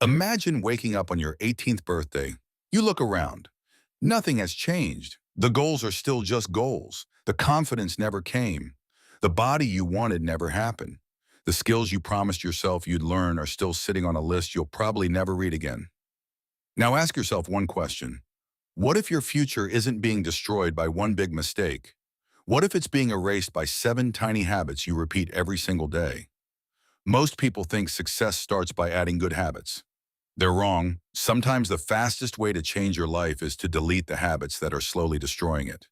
Imagine waking up on your 18th birthday. You look around. Nothing has changed. The goals are still just goals. The confidence never came. The body you wanted never happened. The skills you promised yourself you'd learn are still sitting on a list you'll probably never read again. Now ask yourself one question. What if your future isn't being destroyed by one big mistake? What if it's being erased by 7 tiny habits you repeat every single day? Most people think success starts by adding good habits. They're wrong. Sometimes the fastest way to change your life is to delete the habits that are slowly destroying it.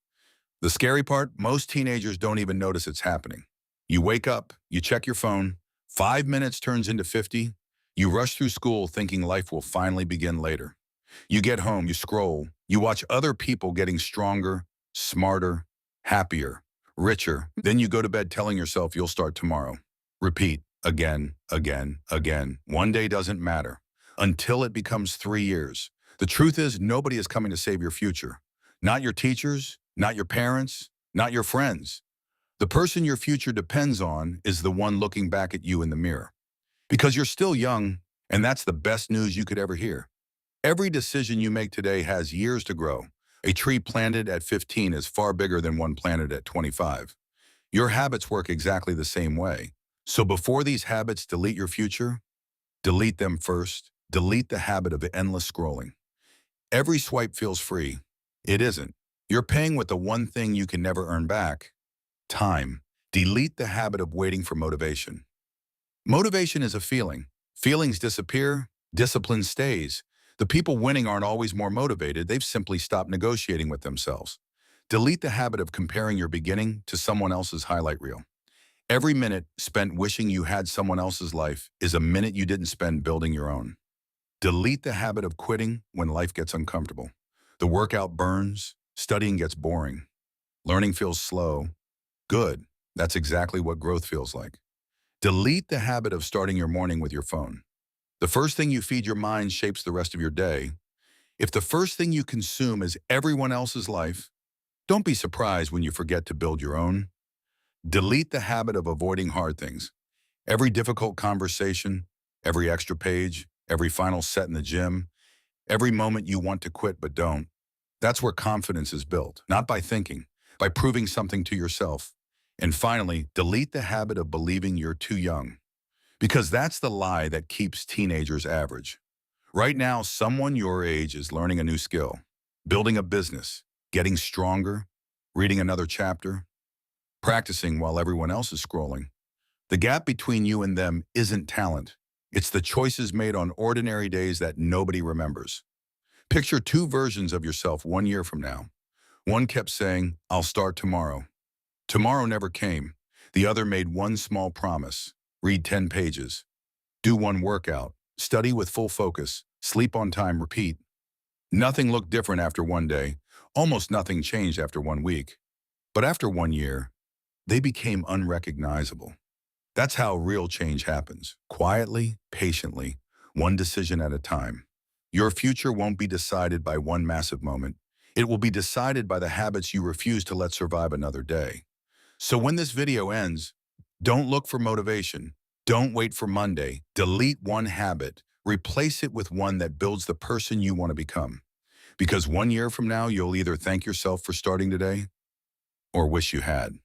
The scary part, most teenagers don't even notice it's happening. You wake up, you check your phone, 5 minutes turns into 50, you rush through school thinking life will finally begin later. You get home, you scroll, you watch other people getting stronger, smarter, happier, richer. Then you go to bed telling yourself you'll start tomorrow. Repeat, again, again, again. One day doesn't matter until it becomes 3 years. The truth is, nobody is coming to save your future. Not your teachers, not your parents, not your friends. The person your future depends on is the one looking back at you in the mirror. Because you're still young, and that's the best news you could ever hear. Every decision you make today has years to grow. A tree planted at 15 is far bigger than one planted at 25. Your habits work exactly the same way. So before these habits delete your future, delete them first. Delete the habit of endless scrolling. Every swipe feels free. It isn't. You're paying with the one thing you can never earn back: time. Delete the habit of waiting for motivation. Motivation is a feeling. Feelings disappear, discipline stays. The people winning aren't always more motivated, they've simply stopped negotiating with themselves. Delete the habit of comparing your beginning to someone else's highlight reel. Every minute spent wishing you had someone else's life is a minute you didn't spend building your own. Delete the habit of quitting when life gets uncomfortable. The workout burns, studying gets boring, learning feels slow. Good, that's exactly what growth feels like. Delete the habit of starting your morning with your phone. The first thing you feed your mind shapes the rest of your day. If the first thing you consume is everyone else's life, don't be surprised when you forget to build your own. Delete the habit of avoiding hard things. Every difficult conversation, every extra page, every final set in the gym, every moment you want to quit but don't. That's where confidence is built, not by thinking, by proving something to yourself. And finally, delete the habit of believing you're too young, because that's the lie that keeps teenagers average. Right now, someone your age is learning a new skill, building a business, getting stronger, reading another chapter, practicing while everyone else is scrolling. The gap between you and them isn't talent. It's the choices made on ordinary days that nobody remembers. Picture 2 versions of yourself 1 year from now. One kept saying, "I'll start tomorrow." Tomorrow never came. The other made one small promise: read 10 pages, do one workout, study with full focus, sleep on time, repeat. Nothing looked different after one day. Almost nothing changed after 1 week. But after 1 year, they became unrecognizable. That's how real change happens. Quietly, patiently, one decision at a time. Your future won't be decided by one massive moment. It will be decided by the habits you refuse to let survive another day. So when this video ends, don't look for motivation. Don't wait for Monday. Delete one habit. Replace it with one that builds the person you want to become. Because 1 year from now, you'll either thank yourself for starting today or wish you had.